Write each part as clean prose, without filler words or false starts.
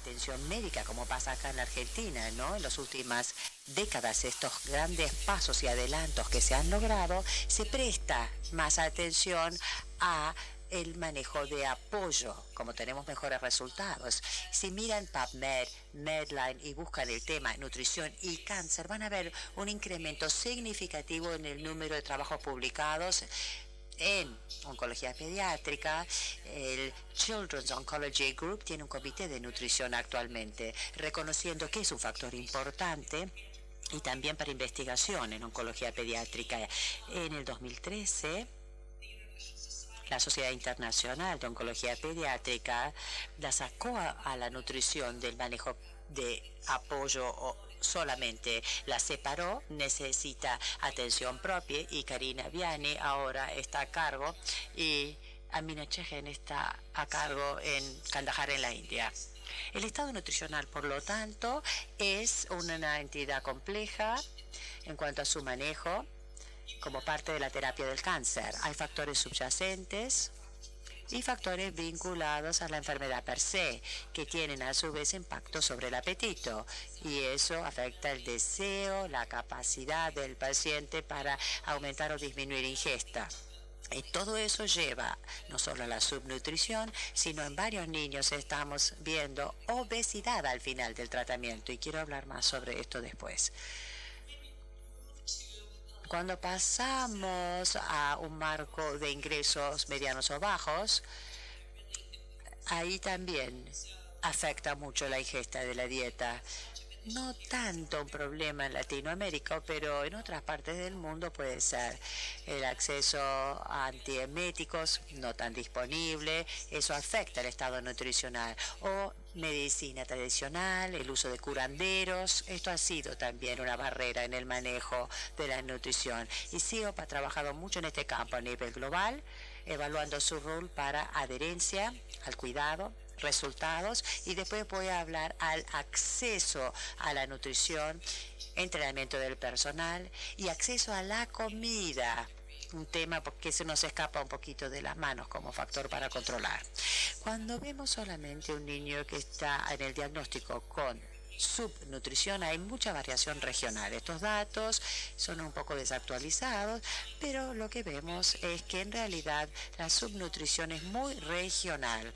atención médica, como pasa acá en la Argentina, ¿no? En las últimas décadas, estos grandes pasos y adelantos que se han logrado, se presta más atención a el manejo de apoyo, como tenemos mejores resultados. Si miran PubMed, Medline y buscan el tema nutrición y cáncer, van a ver un incremento significativo en el número de trabajos publicados en oncología pediátrica. El Children's Oncology Group tiene un comité de nutrición actualmente, reconociendo que es un factor importante y también para investigación en oncología pediátrica. En el 2013, la Sociedad Internacional de Oncología Pediátrica la sacó a la nutrición del manejo de apoyo o solamente la separó, necesita atención propia, y Karina Vianney ahora está a cargo y Amina Chehen está a cargo en Kandahar, en la India. El estado nutricional, por lo tanto, es una entidad compleja en cuanto a su manejo como parte de la terapia del cáncer. Hay factores subyacentes y factores vinculados a la enfermedad per se, que tienen a su vez impacto sobre el apetito, y eso afecta el deseo, la capacidad del paciente para aumentar o disminuir ingesta. Y todo eso lleva no solo a la subnutrición, sino en varios niños estamos viendo obesidad al final del tratamiento, y quiero hablar más sobre esto después. Cuando pasamos a un marco de ingresos medianos o bajos, ahí también afecta mucho la ingesta de la dieta. No tanto un problema en Latinoamérica, pero en otras partes del mundo puede ser. El acceso a antieméticos no tan disponible, eso afecta el estado nutricional. O medicina tradicional, el uso de curanderos, esto ha sido también una barrera en el manejo de la nutrición. Y CIOP ha trabajado mucho en este campo a nivel global, evaluando su rol para adherencia al cuidado, resultados, y después voy a hablar al acceso a la nutrición, entrenamiento del personal y acceso a la comida, un tema que se nos escapa un poquito de las manos como factor para controlar. Cuando vemos solamente un niño que está en el diagnóstico con subnutrición, hay mucha variación regional. Estos datos son un poco desactualizados, pero lo que vemos es que en realidad la subnutrición es muy regional.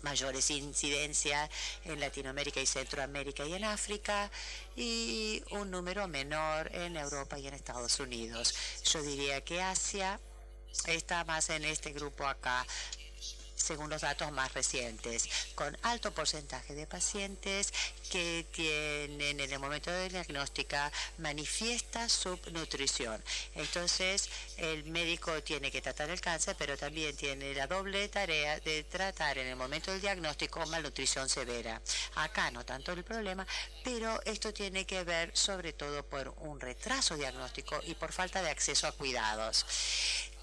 Mayores incidencias en Latinoamérica y Centroamérica y en África, y un número menor en Europa y en Estados Unidos. Yo diría que Asia está más en este grupo acá, según los datos más recientes, con alto porcentaje de pacientes que tienen en el momento de diagnóstica manifiesta subnutrición. Entonces, el médico tiene que tratar el cáncer, pero también tiene la doble tarea de tratar en el momento del diagnóstico malnutrición severa. Acá no tanto el problema, pero esto tiene que ver sobre todo por un retraso diagnóstico y por falta de acceso a cuidados.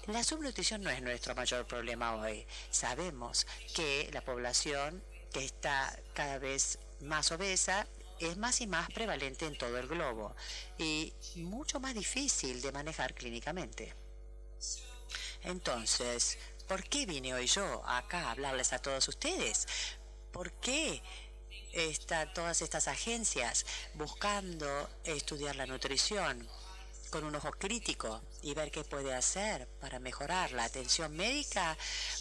La subnutrición no es nuestro mayor problema hoy. Sabemos que la población que está cada vez más obesa es más y más prevalente en todo el globo y mucho más difícil de manejar clínicamente. Entonces, ¿por qué vine hoy yo acá a hablarles a todos ustedes? ¿Por qué están todas estas agencias buscando estudiar la nutrición con un ojo crítico y ver qué puede hacer para mejorar la atención médica?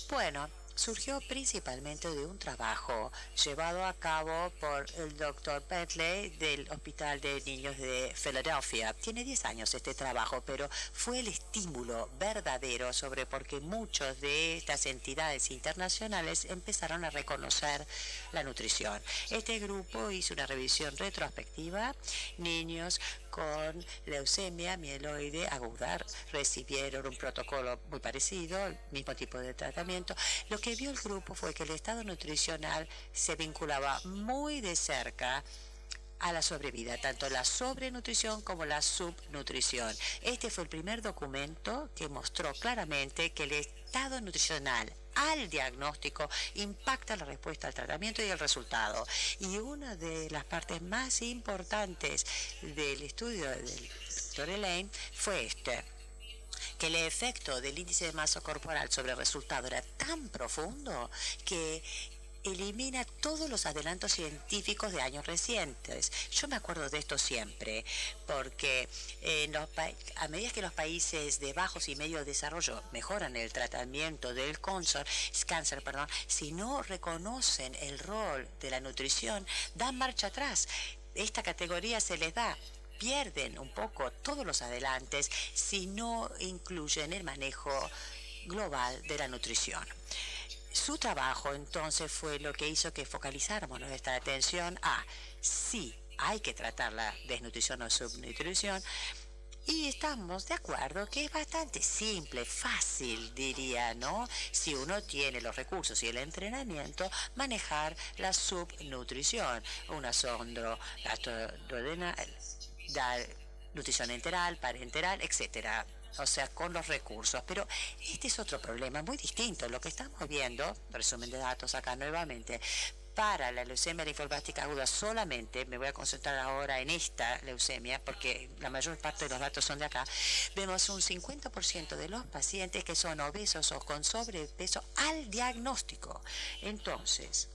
Bueno, surgió principalmente de un trabajo llevado a cabo por el Dr. Bentley del Hospital de Niños de Filadelfia. Tiene 10 años este trabajo, pero fue el estímulo verdadero sobre por qué muchas de estas entidades internacionales empezaron a reconocer la nutrición. Este grupo hizo una revisión retrospectiva. Niños con leucemia mieloide aguda recibieron un protocolo muy parecido, el mismo tipo de tratamiento. Lo que vio el grupo fue que el estado nutricional se vinculaba muy de cerca a la sobrevida, tanto la sobrenutrición como la subnutrición. Este fue el primer documento que mostró claramente que el estado nutricional al diagnóstico impacta la respuesta al tratamiento y el resultado. Y una de las partes más importantes del estudio del Dr. Elaine fue que el efecto del índice de masa corporal sobre el resultado era tan profundo que elimina todos los adelantos científicos de años recientes. Yo me acuerdo de esto siempre, porque a medida que los países de bajos y medio desarrollo mejoran el tratamiento del cáncer, si no reconocen el rol de la nutrición, dan marcha atrás. Esta categoría se les da. Pierden un poco todos los adelantes si no incluyen el manejo global de la nutrición. Su trabajo entonces fue lo que hizo que focalizáramos nuestra atención a sí, hay que tratar la desnutrición o subnutrición, y estamos de acuerdo que es bastante simple, fácil, diría, ¿no? Si uno tiene los recursos y el entrenamiento, manejar la subnutrición, una sondro, dar nutrición enteral, parenteral, etcétera. O sea, con los recursos. Pero este es otro problema muy distinto. Lo que estamos viendo, resumen de datos acá nuevamente, para la leucemia linfoblástica aguda solamente, me voy a concentrar ahora en esta leucemia, porque la mayor parte de los datos son de acá, vemos un 50% de los pacientes que son obesos o con sobrepeso al diagnóstico. Entonces,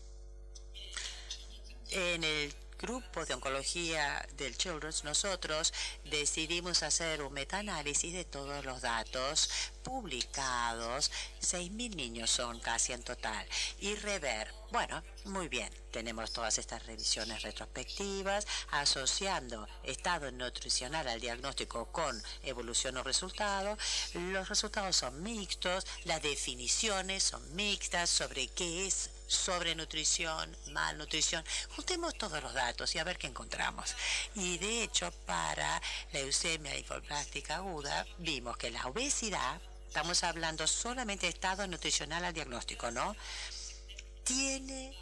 en el grupo de oncología del Children's, nosotros decidimos hacer un metaanálisis de todos los datos publicados, 6.000 niños son casi en total, y rever, bueno, muy bien, tenemos todas estas revisiones retrospectivas, asociando estado nutricional al diagnóstico con evolución o resultado. Los resultados son mixtos, las definiciones son mixtas sobre qué es sobrenutrición, malnutrición. Juntemos todos los datos y a ver qué encontramos. Y de hecho, para la leucemia linfoblástica aguda, vimos que la obesidad, estamos hablando solamente de estado nutricional al diagnóstico, ¿no?, tiene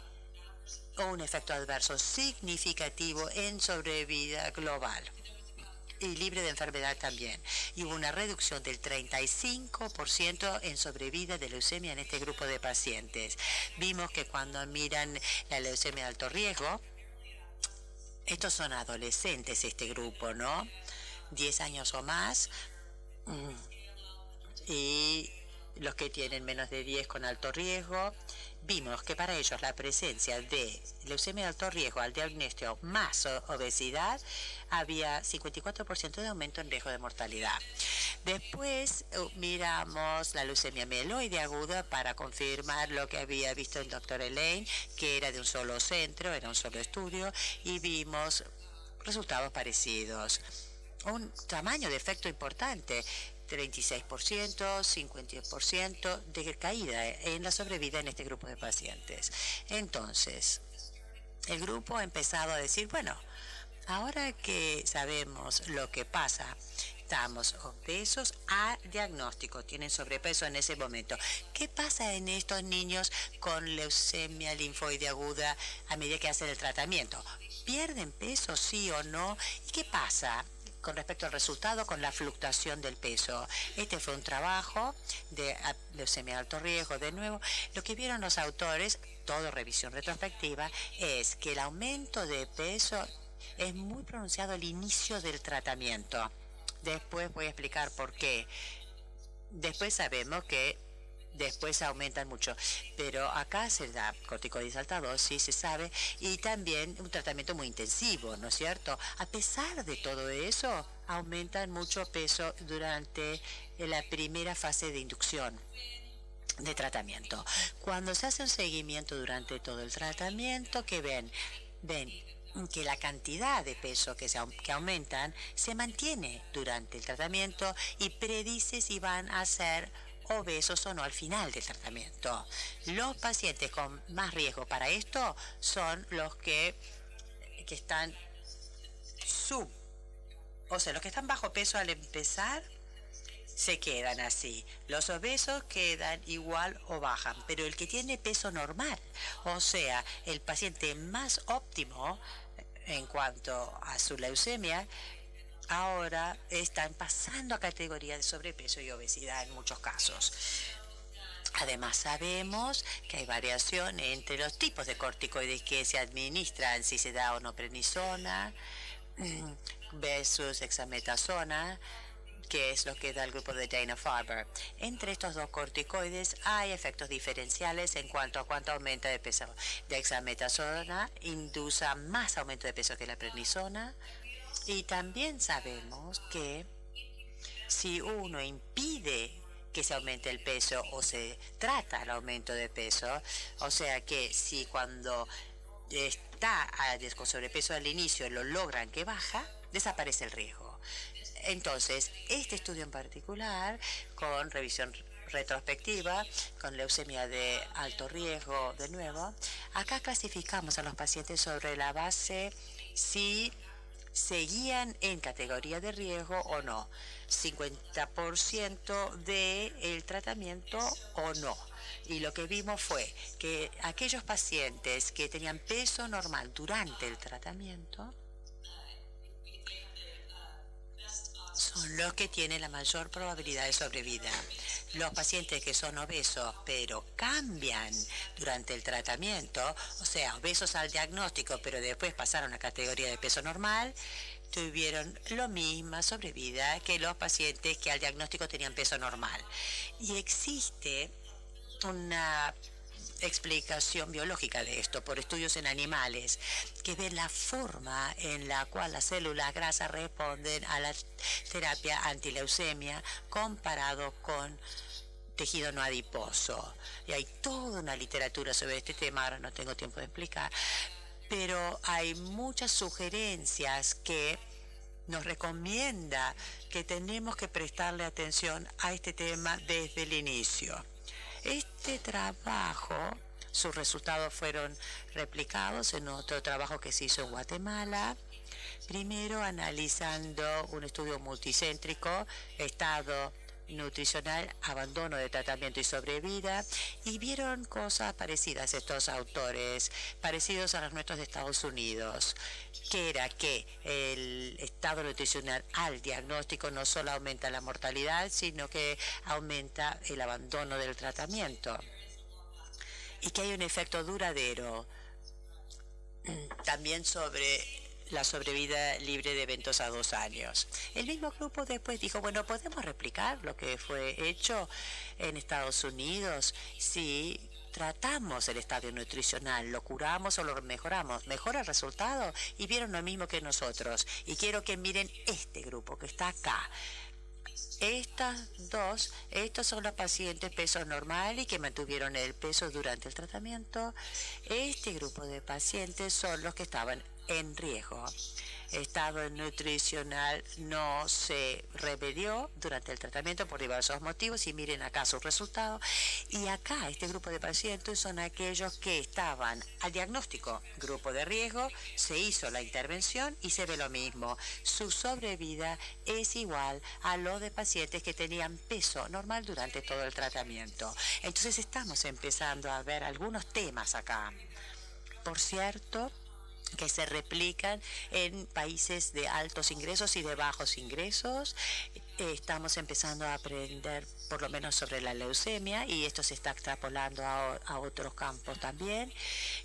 un efecto adverso significativo en sobrevida global y libre de enfermedad también. Y hubo una reducción del 35% en sobrevida de leucemia en este grupo de pacientes. Vimos que cuando miran la leucemia de alto riesgo, estos son adolescentes, este grupo, ¿no? 10 años o más. Y los que tienen menos de 10 con alto riesgo, vimos que para ellos la presencia de leucemia de alto riesgo al diagnóstico más obesidad, había 54% de aumento en riesgo de mortalidad. Después miramos la leucemia mieloide aguda para confirmar lo que había visto el doctor Elaine, que era de un solo centro, era un solo estudio, y vimos resultados parecidos. Un tamaño de efecto importante, 36%, 50% de caída en la sobrevida en este grupo de pacientes. Entonces, el grupo ha empezado a decir, bueno, ahora que sabemos lo que pasa, estamos obesos a diagnóstico, tienen sobrepeso en ese momento. ¿Qué pasa en estos niños con leucemia linfoide aguda a medida que hacen el tratamiento? ¿Pierden peso, sí o no? ¿Y qué pasa con respecto al resultado con la fluctuación del peso? Este fue un trabajo de leucemia de alto riesgo. De nuevo, lo que vieron los autores, todo revisión retrospectiva, es que el aumento de peso es muy pronunciado al inicio del tratamiento. Después voy a explicar por qué. Después sabemos que después aumentan mucho, pero acá se da corticoides a alta dosis, se sabe, y también un tratamiento muy intensivo, ¿no es cierto? A pesar de todo eso, aumentan mucho peso durante la primera fase de inducción de tratamiento. Cuando se hace un seguimiento durante todo el tratamiento, ¿qué ven? Ven que la cantidad de peso que aumentan se mantiene durante el tratamiento y predice si van a ser obesos o no al final del tratamiento. Los pacientes con más riesgo para esto son los que están o sea, los que están bajo peso al empezar se quedan así. Los obesos quedan igual o bajan, pero el que tiene peso normal, o sea, el paciente más óptimo en cuanto a su leucemia, ahora están pasando a categoría de sobrepeso y obesidad en muchos casos. Además, sabemos que hay variación entre los tipos de corticoides que se administran, si se da o no prednisona versus dexametasona. que es lo que da el grupo de Dana-Farber. Entre estos dos corticoides hay efectos diferenciales en cuanto a cuánto aumenta de peso. Dexametasona induce más aumento de peso que la prednisona, y también sabemos que si uno impide que se aumente el peso o se trata el aumento de peso, o sea que si cuando está con sobrepeso al inicio lo logran que baja, desaparece el riesgo. Entonces, este estudio en particular, con revisión retrospectiva, con leucemia de alto riesgo, de nuevo, acá clasificamos a los pacientes sobre la base si seguían en categoría de riesgo o no, 50% del tratamiento o no. Y lo que vimos fue que aquellos pacientes que tenían peso normal durante el tratamiento son los que tienen la mayor probabilidad de sobrevida. Los pacientes que son obesos pero cambian durante el tratamiento, o sea, obesos al diagnóstico pero después pasaron a categoría de peso normal, tuvieron la misma sobrevida que los pacientes que al diagnóstico tenían peso normal. Y existe una explicación biológica de esto por estudios en animales que ven la forma en la cual las células grasas responden a la terapia antileucemia comparado con tejido no adiposo. Y hay toda una literatura sobre este tema, ahora no tengo tiempo de explicar, pero hay muchas sugerencias que nos recomienda que tenemos que prestarle atención a este tema desde el inicio. Este trabajo, sus resultados fueron replicados en otro trabajo que se hizo en Guatemala, primero analizando un estudio multicéntrico, estado nutricional, abandono de tratamiento y sobrevida, y vieron cosas parecidas estos autores, parecidos a los nuestros de Estados Unidos, que era que el estado nutricional al diagnóstico no solo aumenta la mortalidad, sino que aumenta el abandono del tratamiento, y que hay un efecto duradero también sobre la sobrevida libre de eventos a 2 años. El mismo grupo después dijo, bueno, ¿podemos replicar lo que fue hecho en Estados Unidos si tratamos el estadio nutricional, lo curamos o lo mejoramos? ¿Mejora el resultado? Y vieron lo mismo que nosotros. Y quiero que miren este grupo que está acá. Estos son los pacientes peso normal y que mantuvieron el peso durante el tratamiento. Este grupo de pacientes son los que estaban en riesgo. Estado nutricional no se remedió durante el tratamiento por diversos motivos, y miren acá sus resultados. Y acá este grupo de pacientes son aquellos que estaban al diagnóstico, grupo de riesgo, se hizo la intervención y se ve lo mismo. Su sobrevida es igual a lo de pacientes que tenían peso normal durante todo el tratamiento. Entonces estamos empezando a ver algunos temas acá. Por cierto, que se replican en países de altos ingresos y de bajos ingresos. Estamos empezando a aprender por lo menos sobre la leucemia, y esto se está extrapolando a otros campos también,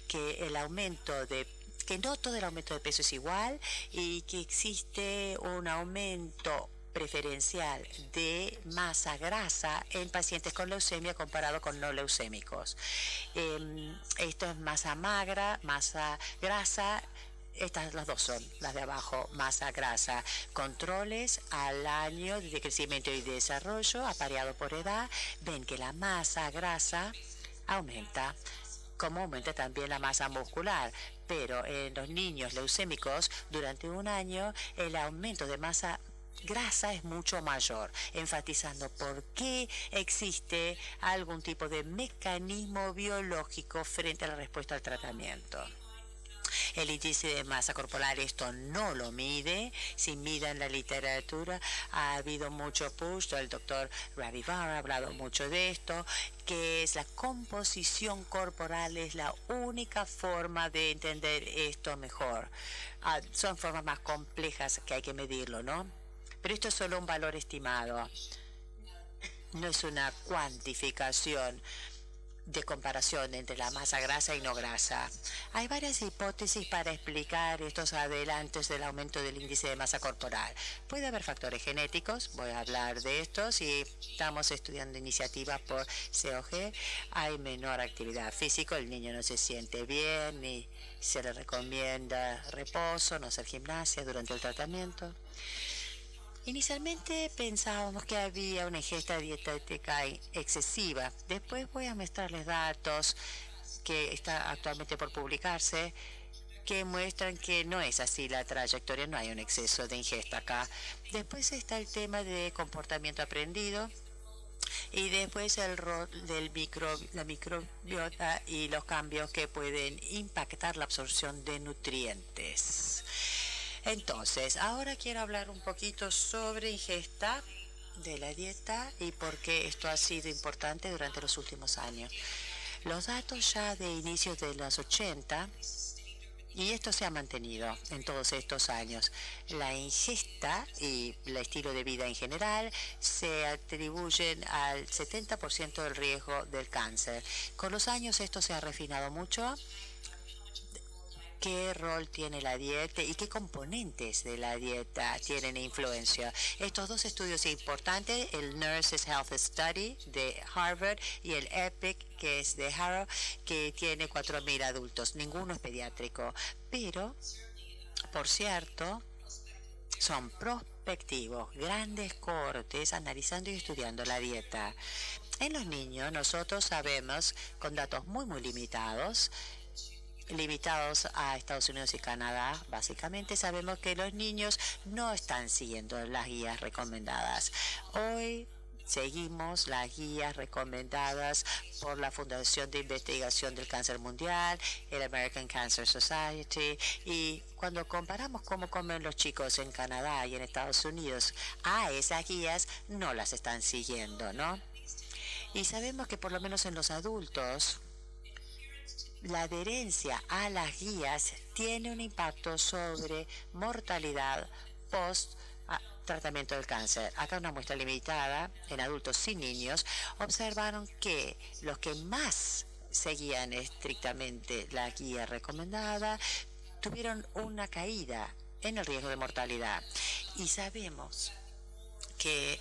que el aumento de que no todo el aumento de peso es igual, y que existe un aumento preferencial de masa grasa en pacientes con leucemia comparado con no leucémicos. Esto es masa magra, masa grasa. Estas las dos son las de abajo, masa grasa. Controles al año de crecimiento y desarrollo, apareado por edad. Ven que la masa grasa aumenta, como aumenta también la masa muscular. Pero en los niños leucémicos, durante un año, el aumento de masa grasa es mucho mayor, enfatizando por qué existe algún tipo de mecanismo biológico frente a la respuesta al tratamiento. El índice de masa corporal esto no lo mide. Si mira en la literatura, ha habido mucho push. El doctor Ravi Bhatt ha hablado mucho de esto, que es la composición corporal, es la única forma de entender esto mejor. Son formas más complejas que hay que medirlo, ¿no? Pero esto es solo un valor estimado, no es una cuantificación. de comparación entre la masa grasa y no grasa. Hay varias hipótesis para explicar estos adelantos del aumento del índice de masa corporal. Puede haber factores genéticos, voy a hablar de estos, y estamos estudiando iniciativas por COG. Hay menor actividad física, el niño no se siente bien, ni se le recomienda reposo, no hacer gimnasia durante el tratamiento. Inicialmente pensábamos que había una ingesta dietética excesiva. Después voy a mostrarles datos que están actualmente por publicarse que muestran que no es así la trayectoria, no hay un exceso de ingesta acá. Después está el tema de comportamiento aprendido y después el rol del la microbiota y los cambios que pueden impactar la absorción de nutrientes. Entonces, ahora quiero hablar un poquito sobre ingesta de la dieta y por qué esto ha sido importante durante los últimos años. Los datos ya de inicios de los 80, y esto se ha mantenido en todos estos años. La ingesta y el estilo de vida en general se atribuyen al 70% del riesgo del cáncer. Con los años esto se ha refinado mucho. ¿Qué rol tiene la dieta y qué componentes de la dieta tienen influencia? Estos dos estudios importantes, el Nurses Health Study de Harvard y el EPIC, que es de Harrow, que tiene 4.000 adultos. Ninguno es pediátrico, pero, por cierto, son prospectivos, grandes cohortes analizando y estudiando la dieta. En los niños nosotros sabemos, con datos muy limitados a Estados Unidos y Canadá, básicamente sabemos que los niños no están siguiendo las guías recomendadas. Hoy seguimos las guías recomendadas por la Fundación de Investigación del Cáncer Mundial, el American Cancer Society, y cuando comparamos cómo comen los chicos en Canadá y en Estados Unidos a esas guías, no las están siguiendo, ¿no? Y sabemos que por lo menos en los adultos, la adherencia a las guías tiene un impacto sobre mortalidad post tratamiento del cáncer. Acá una muestra limitada en adultos y niños observaron que los que más seguían estrictamente la guía recomendada tuvieron una caída en el riesgo de mortalidad. Y sabemos que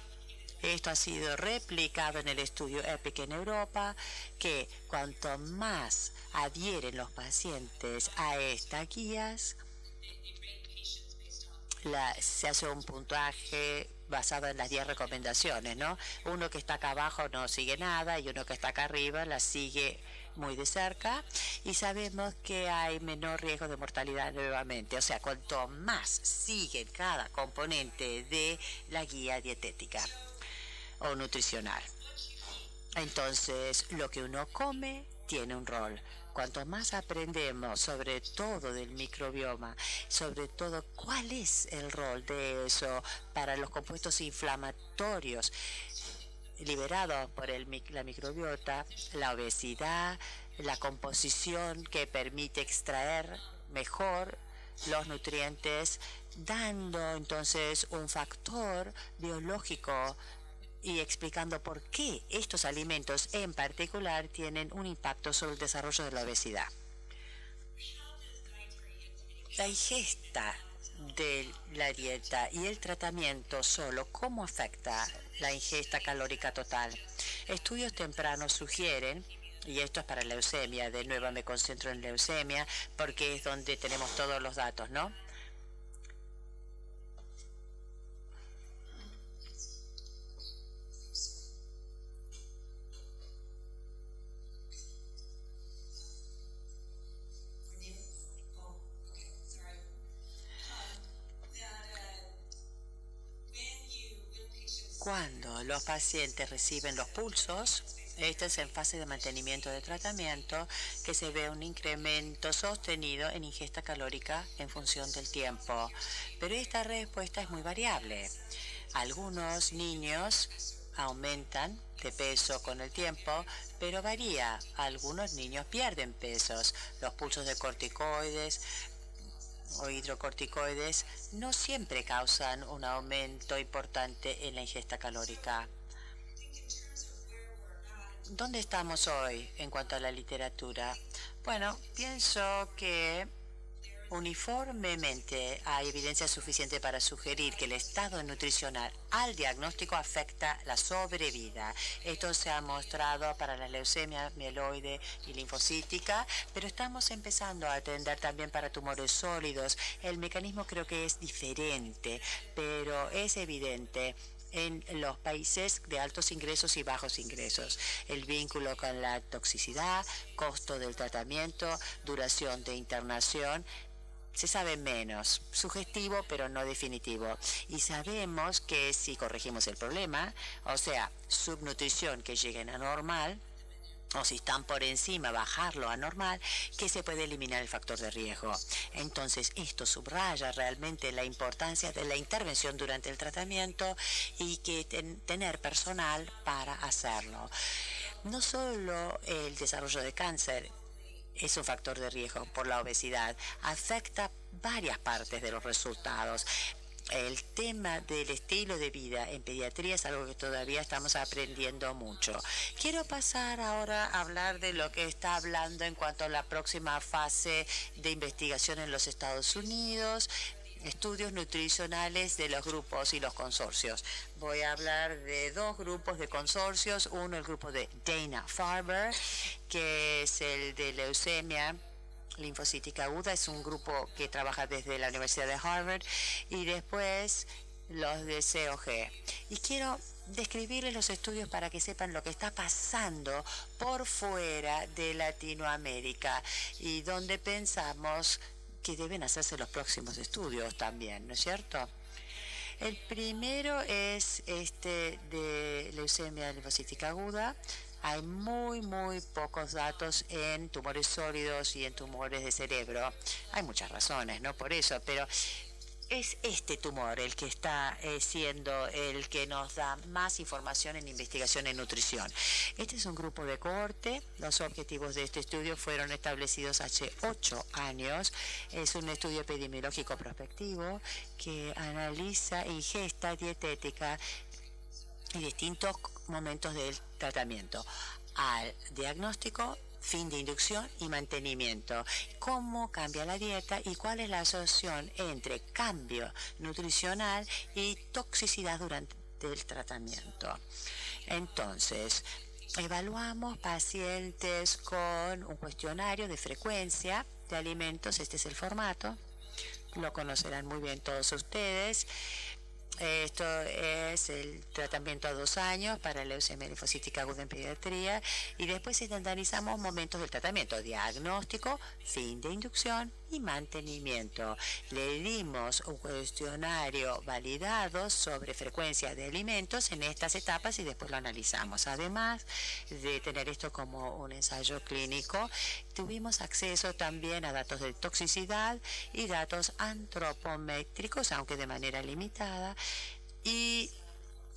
esto ha sido replicado en el estudio EPIC en Europa, que cuanto más adhieren los pacientes a estas guías, se hace un puntaje basado en las 10 recomendaciones, ¿no? Uno que está acá abajo no sigue nada y uno que está acá arriba la sigue muy de cerca, y sabemos que hay menor riesgo de mortalidad nuevamente. O sea, cuanto más siguen cada componente de la guía dietética o nutricional. Entonces, lo que uno come tiene un rol. Cuanto más aprendemos sobre todo del microbioma, sobre todo cuál es el rol de eso para los compuestos inflamatorios liberados por la microbiota, la obesidad, la composición que permite extraer mejor los nutrientes, dando entonces un factor biológico y explicando por qué estos alimentos en particular tienen un impacto sobre el desarrollo de la obesidad. La ingesta de la dieta y el tratamiento solo, ¿cómo afecta la ingesta calórica total? Estudios tempranos sugieren, y esto es para leucemia, de nuevo me concentro en leucemia porque es donde tenemos todos los datos, ¿no? Cuando los pacientes reciben los pulsos, este es en fase de mantenimiento de tratamiento, que se ve un incremento sostenido en ingesta calórica en función del tiempo. Pero esta respuesta es muy variable. Algunos niños aumentan de peso con el tiempo, pero varía. Algunos niños pierden pesos. Los pulsos de corticoides o hidrocorticoides no siempre causan un aumento importante en la ingesta calórica. ¿Dónde estamos hoy en cuanto a la literatura? Bueno, pienso que uniformemente hay evidencia suficiente para sugerir que el estado nutricional al diagnóstico afecta la sobrevida. Esto se ha mostrado para la leucemia mieloide y linfocítica, pero estamos empezando a atender también para tumores sólidos. El mecanismo creo que es diferente, pero es evidente en los países de altos ingresos y bajos ingresos. El vínculo con la toxicidad, costo del tratamiento, duración de internación, se sabe menos, sugestivo pero no definitivo. Y sabemos que si corregimos el problema, o sea, subnutrición que lleguen a normal, o si están por encima, bajarlo a normal, que se puede eliminar el factor de riesgo. Entonces, esto subraya realmente la importancia de la intervención durante el tratamiento y que tener personal para hacerlo. No solo el desarrollo de cáncer es un factor de riesgo por la obesidad, afecta varias partes de los resultados. El tema del estilo de vida en pediatría es algo que todavía estamos aprendiendo mucho. Quiero pasar ahora a hablar de lo que está hablando en cuanto a la próxima fase de investigación en los Estados Unidos, estudios nutricionales de los grupos y los consorcios. Voy a hablar de dos grupos de consorcios. Uno, el grupo de Dana-Farber, que es el de leucemia linfocítica aguda, es un grupo que trabaja desde la Universidad de Harvard, y después los de COG. Y quiero describirles los estudios para que sepan lo que está pasando por fuera de Latinoamérica y donde pensamos que deben hacerse los próximos estudios también, ¿no es cierto? El primero es este de leucemia linfocítica aguda. Hay muy pocos datos en tumores sólidos y en tumores de cerebro. Hay muchas razones, ¿no? Por eso, pero es este tumor el que está siendo el que nos da más información en investigación en nutrición. Este es un grupo de cohorte. Los objetivos de este estudio fueron establecidos hace 8 años. Es un estudio epidemiológico prospectivo que analiza ingesta dietética y distintos momentos del tratamiento, al diagnóstico, fin de inducción y mantenimiento. ¿Cómo cambia la dieta y cuál es la asociación entre cambio nutricional y toxicidad durante el tratamiento? Entonces, evaluamos pacientes con un cuestionario de frecuencia de alimentos. Este es el formato. Lo conocerán muy bien todos ustedes. Esto es el tratamiento a 2 años para leucemia linfocítica aguda en pediatría, y después analizamos momentos del tratamiento: diagnóstico, fin de inducción y mantenimiento. Le dimos un cuestionario validado sobre frecuencia de alimentos en estas etapas y después lo analizamos. Además de tener esto como un ensayo clínico, tuvimos acceso también a datos de toxicidad y datos antropométricos, aunque de manera limitada. Y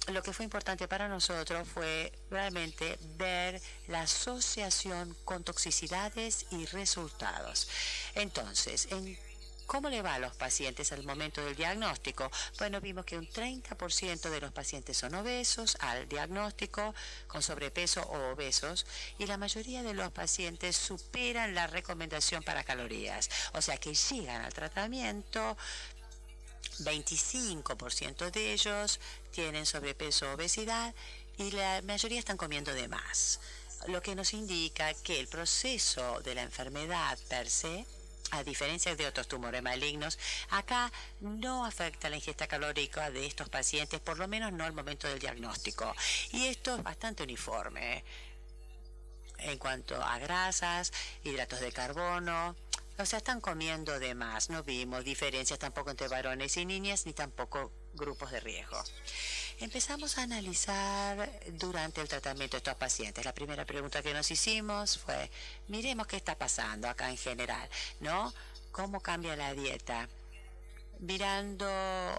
lo que fue importante para nosotros fue realmente ver la asociación con toxicidades y resultados. Entonces, ¿cómo le va a los pacientes al momento del diagnóstico? Bueno, vimos que un 30% de los pacientes son obesos al diagnóstico, con sobrepeso o obesos, y la mayoría de los pacientes superan la recomendación para calorías. O sea que llegan al tratamiento. 25% de ellos tienen sobrepeso o obesidad y la mayoría están comiendo de más, lo que nos indica que el proceso de la enfermedad per se, a diferencia de otros tumores malignos, acá no afecta la ingesta calórica de estos pacientes, por lo menos no al momento del diagnóstico. Y esto es bastante uniforme en cuanto a grasas, hidratos de carbono. O sea, están comiendo de más. No vimos diferencias tampoco entre varones y niñas, ni tampoco grupos de riesgo. Empezamos a analizar durante el tratamiento de estos pacientes. La primera pregunta que nos hicimos fue: miremos qué está pasando acá en general, ¿no? ¿Cómo cambia la dieta? Mirando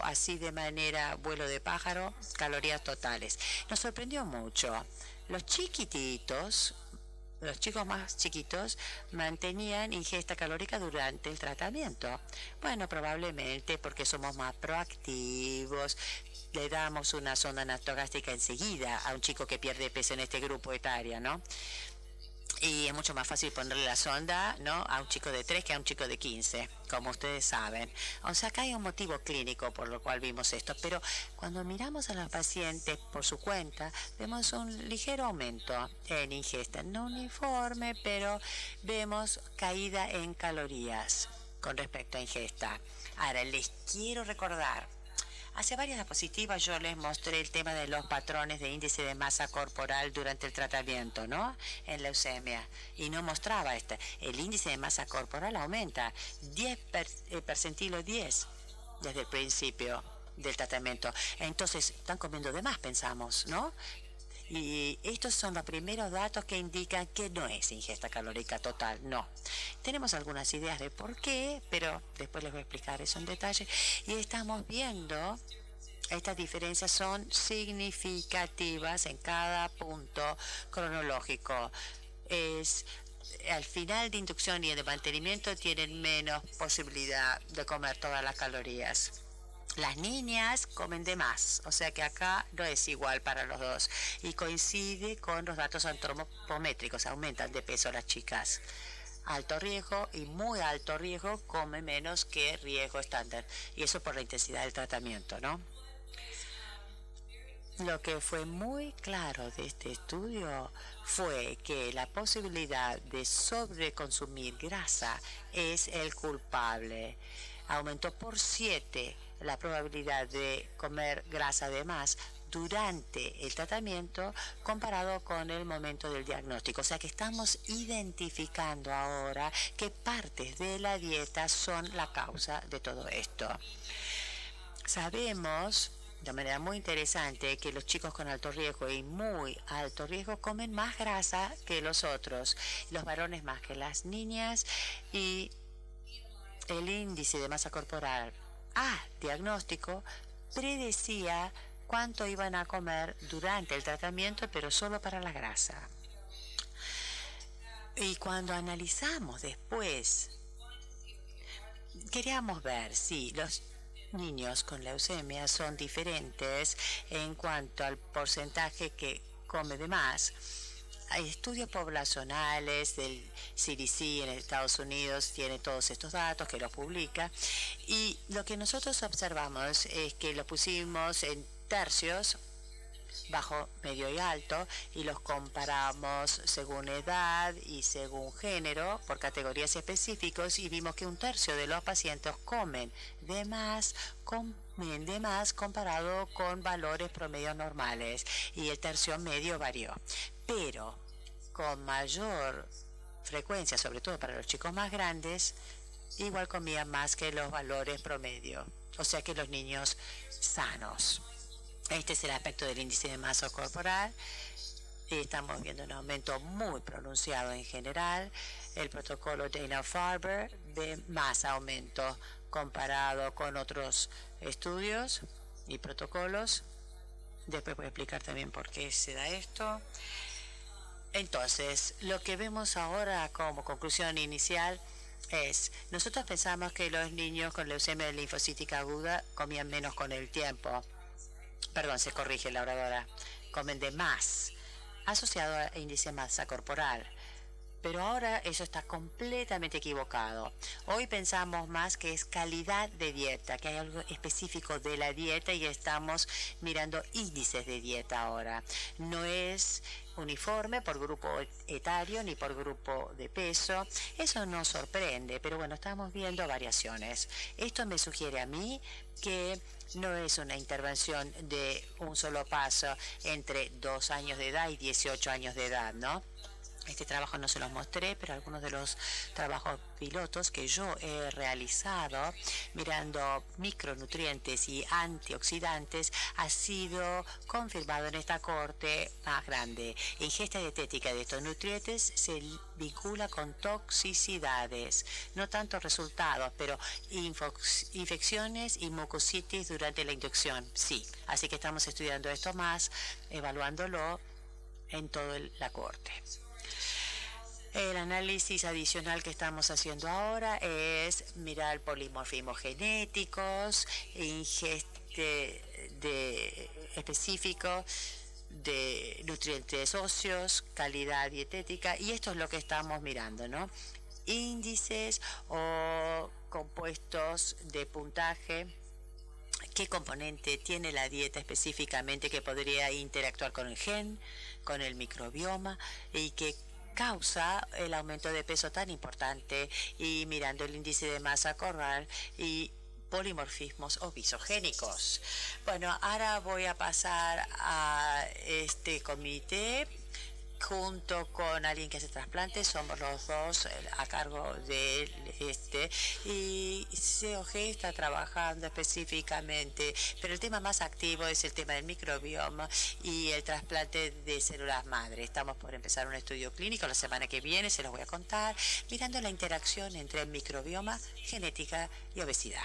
así de manera vuelo de pájaro, calorías totales. Nos sorprendió mucho. Los chiquititos, los chicos más chiquitos, mantenían ingesta calórica durante el tratamiento. Bueno, probablemente porque somos más proactivos, le damos una sonda nasogástrica enseguida a un chico que pierde peso en este grupo etario, ¿no? Y es mucho más fácil ponerle la sonda, ¿no?, a un chico de 3 que a un chico de 15, como ustedes saben. O sea, acá hay un motivo clínico por lo cual vimos esto, pero cuando miramos a los pacientes por su cuenta, vemos un ligero aumento en ingesta, no uniforme, pero vemos caída en calorías con respecto a ingesta. Ahora, les quiero recordar, hace varias diapositivas yo les mostré el tema de los patrones de índice de masa corporal durante el tratamiento, ¿no?, en leucemia. Y no mostraba el índice de masa corporal aumenta 10 percentilo 10 desde el principio del tratamiento. Entonces, están comiendo de más, pensamos, ¿no? Y estos son los primeros datos que indican que no es ingesta calórica total, no. Tenemos algunas ideas de por qué, pero después les voy a explicar eso en detalle. Y estamos viendo, estas diferencias son significativas en cada punto cronológico. Al final de inducción y de mantenimiento tienen menos posibilidad de comer todas las calorías. Las niñas comen de más, o sea que acá no es igual para los dos. Y coincide con los datos antropométricos, aumentan de peso las chicas. Alto riesgo y muy alto riesgo come menos que riesgo estándar. Y eso por la intensidad del tratamiento, ¿no? Lo que fue muy claro de este estudio fue que la posibilidad de sobreconsumir grasa es el culpable. Aumentó por 7 la probabilidad de comer grasa de más durante el tratamiento comparado con el momento del diagnóstico. O sea que estamos identificando ahora qué partes de la dieta son la causa de todo esto. Sabemos de manera muy interesante que los chicos con alto riesgo y muy alto riesgo comen más grasa que los otros, los varones más que las niñas, y el índice de masa corporal diagnóstico predecía cuánto iban a comer durante el tratamiento, pero solo para la grasa. Y cuando analizamos después, queríamos ver si los niños con leucemia son diferentes en cuanto al porcentaje que come de más. Hay estudios poblacionales del CDC en Estados Unidos, tiene todos estos datos que los publica, y lo que nosotros observamos es que los pusimos en tercios, bajo, medio y alto, y los comparamos según edad y según género por categorías específicas, y vimos que un tercio de los pacientes comen de más comparado con valores promedios normales, y el tercio medio varió, pero con mayor frecuencia, sobre todo para los chicos más grandes, igual comían más que los valores promedio, o sea que los niños sanos. Este es el aspecto del índice de masa corporal. Y estamos viendo un aumento muy pronunciado en general. El protocolo Dana-Farber de más aumento comparado con otros estudios y protocolos. Después voy a explicar también por qué se da esto. Entonces, lo que vemos ahora como conclusión inicial es, nosotros pensamos que los niños con leucemia linfocítica aguda comían menos con el tiempo. Perdón, se corrige la oradora. Comen de más, asociado a índice de masa corporal. Pero ahora eso está completamente equivocado. Hoy pensamos más que es calidad de dieta, que hay algo específico de la dieta y estamos mirando índices de dieta ahora. No es uniforme por grupo etario ni por grupo de peso. Eso nos sorprende, pero bueno, estamos viendo variaciones. Esto me sugiere a mí que no es una intervención de un solo paso entre 2 años de edad y 18 años de edad, ¿no? Este trabajo no se los mostré, pero algunos de los trabajos pilotos que yo he realizado mirando micronutrientes y antioxidantes ha sido confirmado en esta corte más grande. Ingesta dietética de estos nutrientes se vincula con toxicidades, no tanto resultados, pero infecciones y mucositis durante la inducción, sí. Así que estamos estudiando esto más, evaluándolo en toda la corte. El análisis adicional que estamos haciendo ahora es mirar polimorfismos genéticos, específicos de nutrientes óseos, calidad dietética, y esto es lo que estamos mirando, ¿no? Índices o compuestos de puntaje. ¿Qué componente tiene la dieta específicamente que podría interactuar con el gen, con el microbioma y que causa el aumento de peso tan importante? Y mirando el índice de masa corporal y polimorfismos obesogénicos. Bueno, ahora voy a pasar a este comité junto con alguien que hace trasplante. Somos los dos a cargo de este, y COG está trabajando específicamente, pero el tema más activo es el tema del microbioma y el trasplante de células madre. Estamos por empezar un estudio clínico la semana que viene, se los voy a contar, mirando la interacción entre el microbioma, genética y obesidad.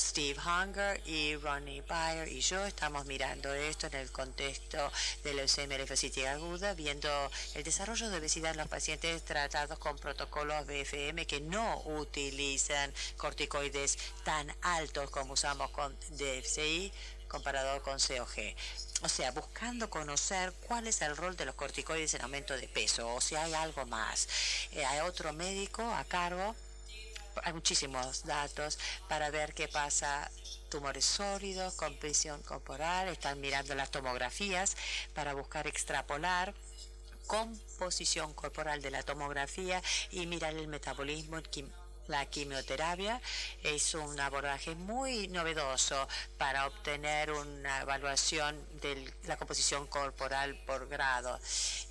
Steve Hunger y Ronnie Bayer y yo estamos mirando esto en el contexto de la leucemia linfocítica aguda, viendo el desarrollo de obesidad en los pacientes tratados con protocolos BFM que no utilizan corticoides tan altos como usamos con DFCI comparado con COG. O sea, buscando conocer cuál es el rol de los corticoides en aumento de peso o si hay algo más. Hay otro médico a cargo. Hay muchísimos datos para ver qué pasa. Tumores sólidos, compresión corporal, están mirando las tomografías para buscar extrapolar composición corporal de la tomografía y mirar el metabolismo. La quimioterapia es un abordaje muy novedoso para obtener una evaluación de la composición corporal por grado.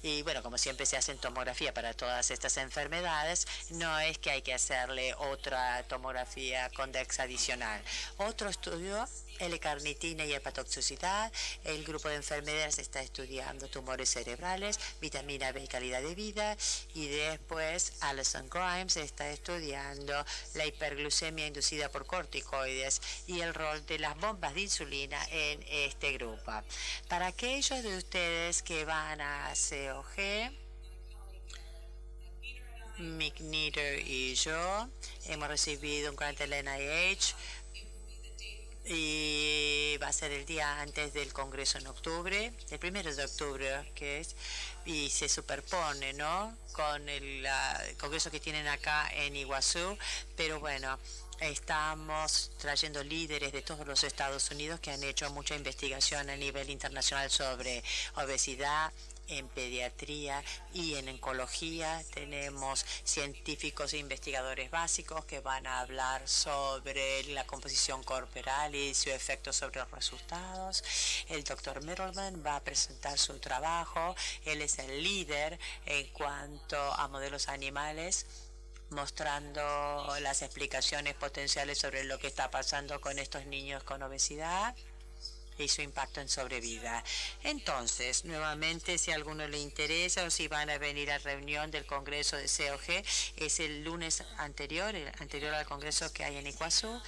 Y bueno, como siempre se hace en tomografía para todas estas enfermedades, no es que hay que hacerle otra tomografía convexa adicional. Otro estudio, L-carnitina y hepatotoxicidad. El grupo de enfermedades está estudiando tumores cerebrales, vitamina B y calidad de vida. Y después Alison Grimes está estudiando la hiperglucemia inducida por corticoides y el rol de las bombas de insulina en este grupo. Para aquellos de ustedes que van a COG, Mick Nieder y yo hemos recibido un grant del NIH y va a ser el día antes del Congreso en octubre, el 1 de octubre, que es, y se superpone, ¿no?, con el Congreso que tienen acá en Iguazú, pero bueno, estamos trayendo líderes de todos los Estados Unidos que han hecho mucha investigación a nivel internacional sobre obesidad, en pediatría y en oncología. Tenemos científicos e investigadores básicos que van a hablar sobre la composición corporal y su efecto sobre los resultados. El doctor Middleman va a presentar su trabajo. Él es el líder en cuanto a modelos animales, mostrando las explicaciones potenciales sobre lo que está pasando con estos niños con obesidad y su impacto en sobrevida. Entonces, nuevamente, si a alguno le interesa o si van a venir a reunión del Congreso de COG, es el lunes anterior, el anterior al Congreso que hay en Iguazú.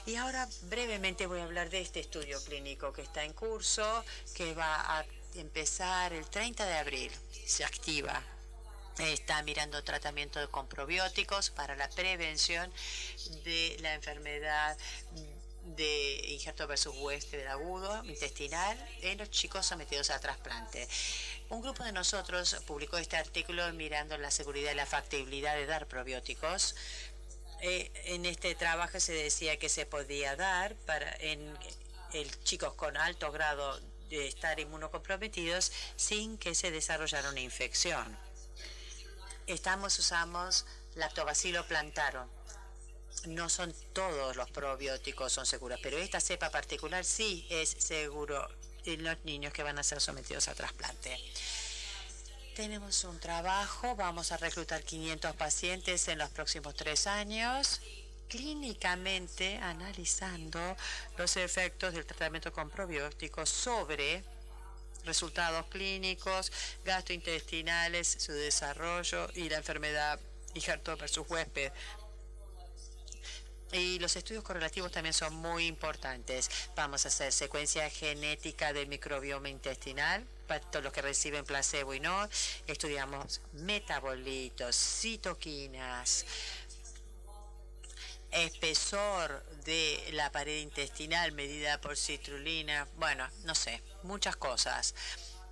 Y ahora brevemente voy a hablar de este estudio clínico que está en curso, que va a empezar el 30 de abril. Se activa. Está mirando tratamiento con probióticos para la prevención de la enfermedad de injerto versus huésped del agudo intestinal en los chicos sometidos a trasplante. Un grupo de nosotros publicó este artículo mirando la seguridad y la factibilidad de dar probióticos. En este trabajo se decía que se podía dar en chicos con alto grado de estar inmunocomprometidos sin que se desarrollara una infección. Usamos Lactobacillus plantarum. No son todos los probióticos son seguros, pero esta cepa particular sí es seguro en los niños que van a ser sometidos a trasplante. Tenemos un trabajo, vamos a reclutar 500 pacientes en los próximos 3 años, clínicamente analizando los efectos del tratamiento con probióticos sobre resultados clínicos, gastrointestinales, su desarrollo y la enfermedad injerto versus huésped. Y los estudios correlativos también son muy importantes. Vamos a hacer secuencia genética del microbioma intestinal para todos los que reciben placebo y no. Estudiamos metabolitos, citoquinas, espesor de la pared intestinal medida por citrulina. Bueno, no sé, muchas cosas.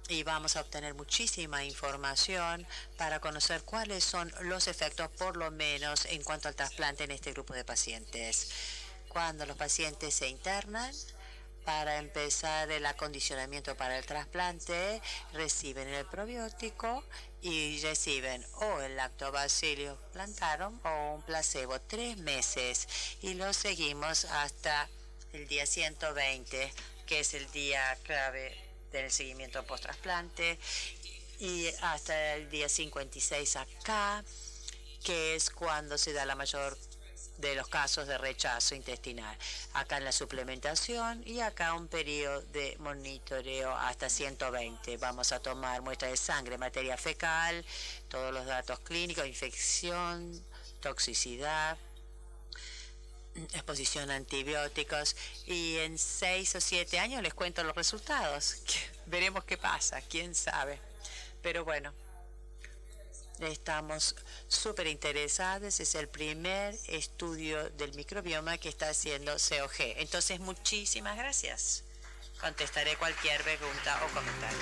Y vamos a obtener muchísima información para conocer cuáles son los efectos, por lo menos en cuanto al trasplante en este grupo de pacientes. Cuando los pacientes se internan, para empezar el acondicionamiento para el trasplante, reciben el probiótico y reciben o el lactobacillus plantarum o un placebo 3 meses y lo seguimos hasta el día 120, que es el día clave del seguimiento post-trasplante, y hasta el día 56 acá, que es cuando se da la mayor de los casos de rechazo intestinal. Acá en la suplementación y acá un periodo de monitoreo hasta 120. Vamos a tomar muestras de sangre, materia fecal, todos los datos clínicos, infección, toxicidad, exposición a antibióticos, y en 6 o 7 años les cuento los resultados. Veremos qué pasa, quién sabe. Pero bueno, estamos súper interesados. Es el primer estudio del microbioma que está haciendo COG. Entonces, muchísimas gracias. Contestaré cualquier pregunta o comentario.